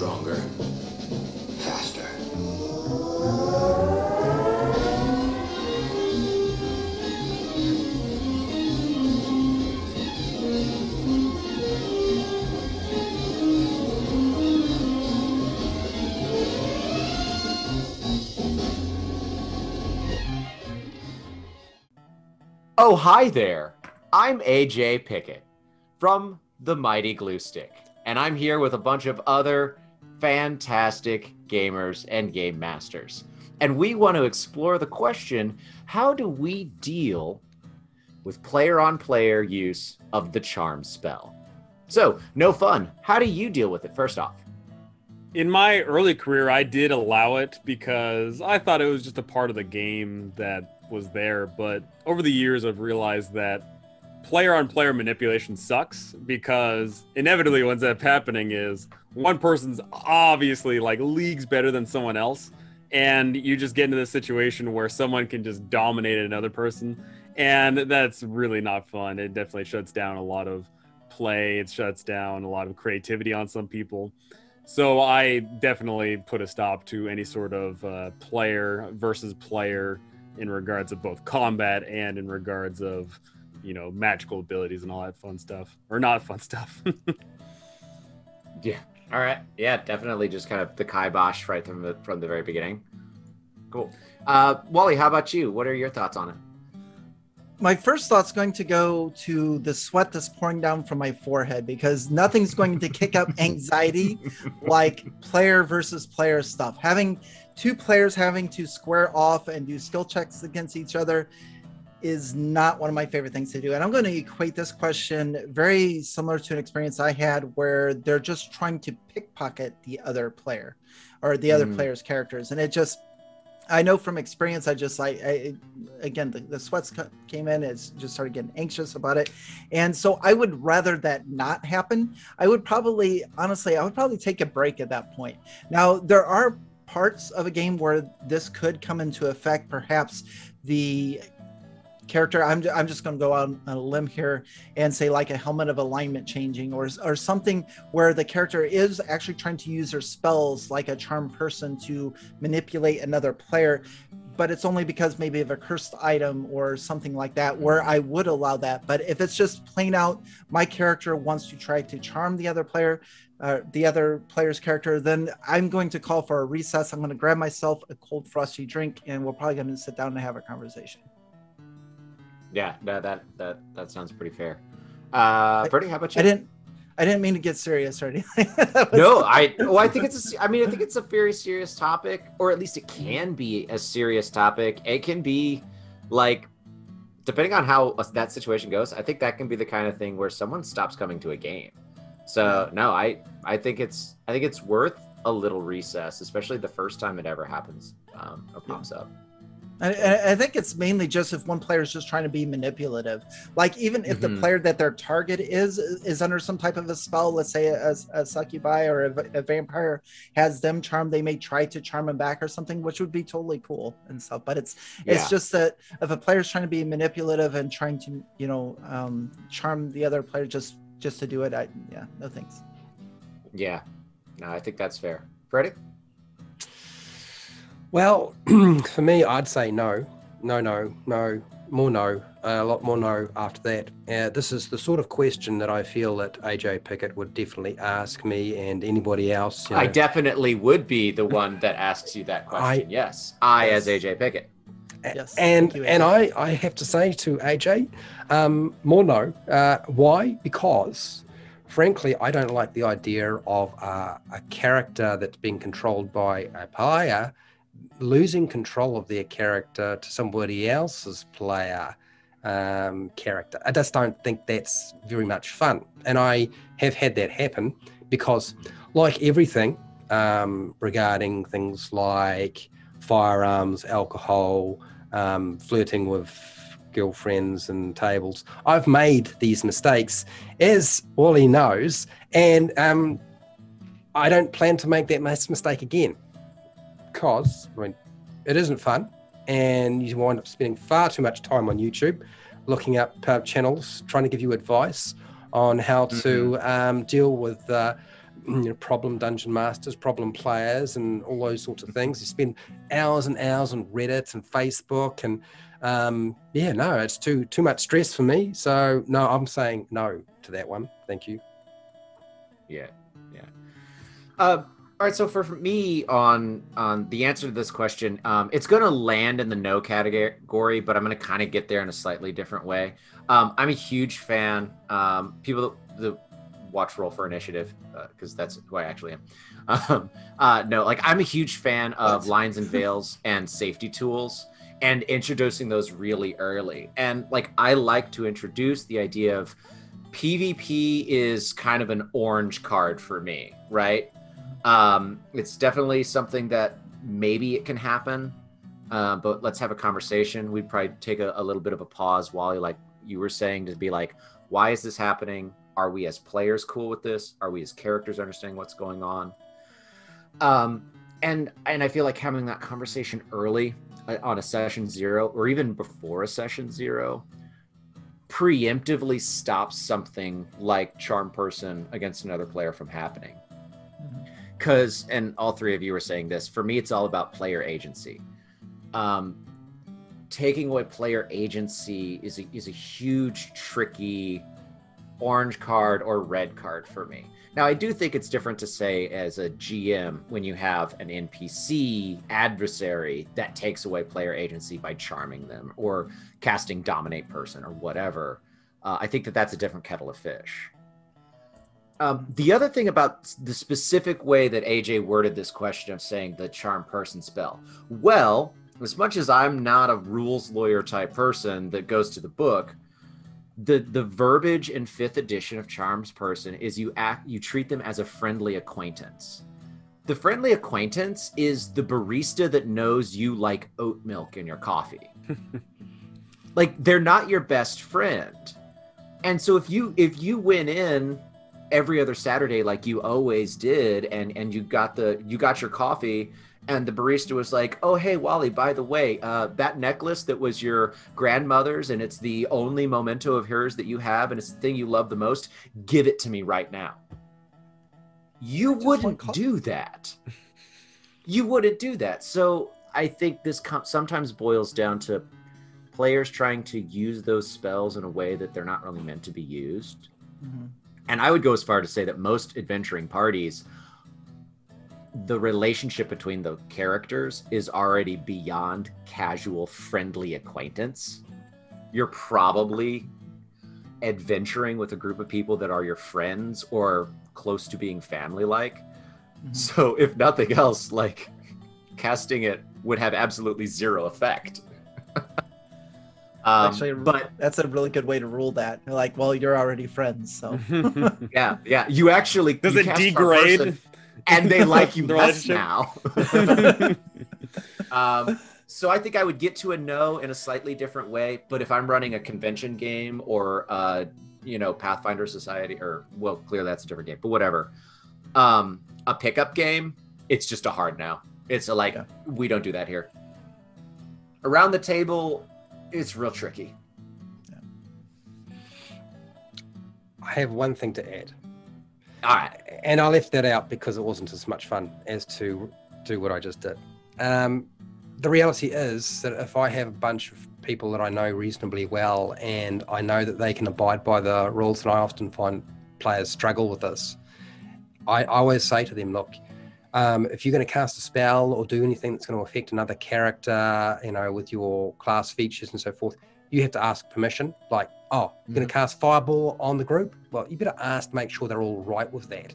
Stronger. Faster. Oh, hi there. I'm AJ Pickett from the mighty gluestick, and I'm here with a bunch of other fantastic gamers and game masters. And we want to explore the question, how do we deal with player-on-player use of the charm spell? So, no fun. How do you deal with it, first off? In my early career, I did allow it because I thought it was just a part of the game that was there. But over the years, I've realized that player-on-player manipulation sucks, because inevitably what ends up happening is one person's obviously like leagues better than someone else, and you just get into this situation where someone can just dominate another person, and that's really not fun. It definitely shuts down a lot of play. It shuts down a lot of creativity on some people. So I definitely put a stop to any sort of player versus player in regards of both combat and in regards of, you know, magical abilities and all that fun stuff, or not fun stuff. Yeah. All right. Yeah, definitely just kind of the kibosh right from the very beginning. Cool. Wally, how about you? What are your thoughts on it? My first thought's going to go to the sweat that's pouring down from my forehead, because nothing's going to kick up anxiety like player versus player stuff. Having two players having to square off and do skill checks against each other is not one of my favorite things to do. And I'm going to equate this question very similar to an experience I had where they're just trying to pickpocket the other player or the other player's characters. And it just, I know from experience, I just again, the sweats came in, it's just started getting anxious about it. And so I would rather that not happen. I would probably take a break at that point. Now, there are parts of a game where this could come into effect. Perhaps the character, I'm just going to go out on a limb here and say like a helmet of alignment changing or something where the character is actually trying to use their spells like a charm person to manipulate another player, but it's only because maybe of a cursed item or something like that where I would allow that. But if it's just plain out my character wants to try to charm the other player, the other player's character, then I'm going to call for a recess. I'm going to grab myself a cold frosty drink and we're probably going to sit down and have a conversation. Yeah, that sounds pretty fair. Freddie, how about you? I didn't mean to get serious or anything. No, I think it's a very serious topic, or at least it can be a serious topic. It can be like, depending on how that situation goes, I think that can be the kind of thing where someone stops coming to a game. So no, I think it's worth a little recess, especially the first time it ever happens or pops up. I think it's mainly just if one player is just trying to be manipulative. Like even if the player that their target is under some type of a spell, let's say a succubi or a vampire has them charmed, they may try to charm them back or something, which would be totally cool and stuff. But it's just that if a player's trying to be manipulative and trying to, charm the other player just to do it, no thanks. Yeah, no, I think that's fair. Freddie? Well, for me, I'd say no, more no, a lot more no after that. This is the sort of question that I feel that AJ Pickett would definitely ask me and anybody else. I definitely would be the one that asks you that question. Yes, as AJ Pickett. Yes, and I have to say to AJ, more no. Why? Because frankly, I don't like the idea of a character that's being controlled by a player losing control of their character to somebody else's player character. I just don't think that's very much fun. And I have had that happen because, like everything regarding things like firearms, alcohol, flirting with girlfriends and tables, I've made these mistakes, as Wally knows, and I don't plan to make that mistake again. Because it isn't fun, and you wind up spending far too much time on YouTube looking up channels trying to give you advice on how to deal with problem dungeon masters, problem players, and all those sorts of things. You spend hours and hours on Reddit and Facebook, and no, it's too much stress for me. So no, I'm saying no to that one. Thank you. Yeah. All right, so for me on the answer to this question, it's going to land in the no category, but I'm going to kind of get there in a slightly different way. I'm a huge fan. People that watch Roll for Initiative, because that's who I actually am. I'm a huge fan of lines and veils and safety tools and introducing those really early. And I like to introduce the idea of PvP is kind of an orange card for me, right? It's definitely something that maybe it can happen, but let's have a conversation. We'd probably take a little bit of a pause while you were saying, to be like, why is this happening? Are we as players cool with this? Are we as characters understanding what's going on? And I feel like having that conversation early on a session 0, or even before a session 0, preemptively stops something like Charm Person against another player from happening. Because, and all three of you were saying this, for me, it's all about player agency. Taking away player agency is a huge, tricky orange card or red card for me. Now, I do think it's different to say as a GM when you have an NPC adversary that takes away player agency by charming them or casting Dominate Person or whatever. I think that's a different kettle of fish. The other thing about the specific way that AJ worded this question of saying the Charm Person spell, well, as much as I'm not a rules lawyer type person that goes to the book, the verbiage in 5th edition of Charms Person is you treat them as a friendly acquaintance. The friendly acquaintance is the barista that knows you like oat milk in your coffee. They're not your best friend. And so if you went in every other Saturday like you always did, and you got your coffee, and the barista was like, oh, hey, Wally, by the way, that necklace that was your grandmother's, and it's the only memento of hers that you have, and it's the thing you love the most, give it to me right now. You wouldn't do that. You wouldn't do that. So I think this sometimes boils down to players trying to use those spells in a way that they're not really meant to be used. Mm-hmm. And I would go as far to say that most adventuring parties, the relationship between the characters is already beyond casual, friendly acquaintance. You're probably adventuring with a group of people that are your friends or close to being family-like. Mm-hmm. So if nothing else, casting it would have absolutely zero effect. Actually, but that's a really good way to rule that. Well, you're already friends, so yeah. You actually does it degrade? And they like you less now. So I think I would get to a no in a slightly different way. But if I'm running a convention game or Pathfinder Society, or well, clearly that's a different game, but whatever. A pickup game, it's just a hard no. It's we don't do that here. Around the table, it's real tricky. Yeah. I have one thing to add. All right. And I left that out because it wasn't as much fun as to do what I just did. The reality is that if I have a bunch of people that I know reasonably well and I know that they can abide by the rules, and I often find players struggle with this, I always say to them, look, if you're going to cast a spell or do anything that's going to affect another character, with your class features and so forth, you have to ask permission. You're going to cast Fireball on the group? Well, you better ask to make sure they're all right with that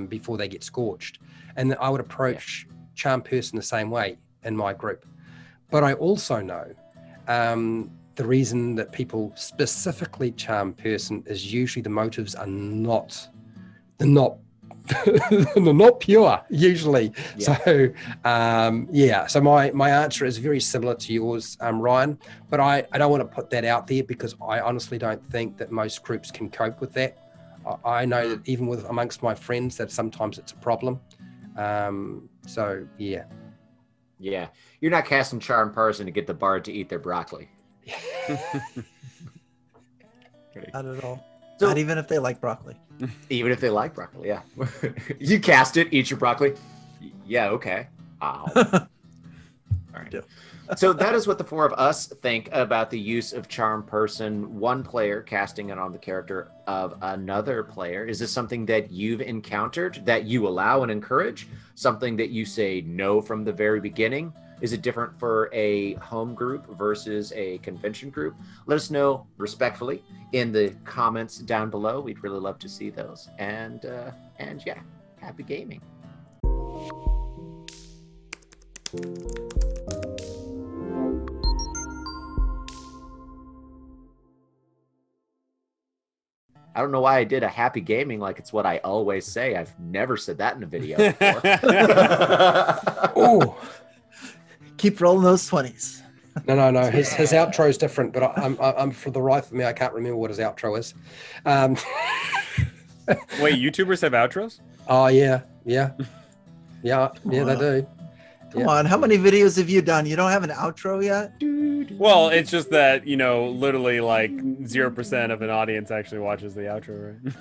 before they get scorched. And I would approach Charm Person the same way in my group. But I also know the reason that people specifically Charm Person is usually the motives are they're not pure usually. So so my answer is very similar to yours, Ryan, but I don't want to put that out there because I honestly don't think that most groups can cope with that. I know that even amongst my friends that sometimes it's a problem. You're not casting Charm Person to get the bard to eat their broccoli. Not at all. Not even if they like broccoli. Even if they like broccoli, yeah. You cast it, eat your broccoli. Yeah, okay. Ow. All right. So that is what the four of us think about the use of Charm Person, one player casting it on the character of another player. Is this something that you've encountered, that you allow and encourage? Something that you say no from the very beginning? Is it different for a home group versus a convention group? Let us know respectfully in the comments down below. We'd really love to see those. And yeah, happy gaming. I don't know why I did a happy gaming like it's what I always say. I've never said that in a video before. Oh, Keep rolling those 20s. no. His outro is different, but I'm for the life of me, I can't remember what his outro is. Wait, YouTubers have outros? Oh yeah, they do. Come on, how many videos have you done? You don't have an outro yet? Well, it's just that, literally like 0% of an audience actually watches the outro, right?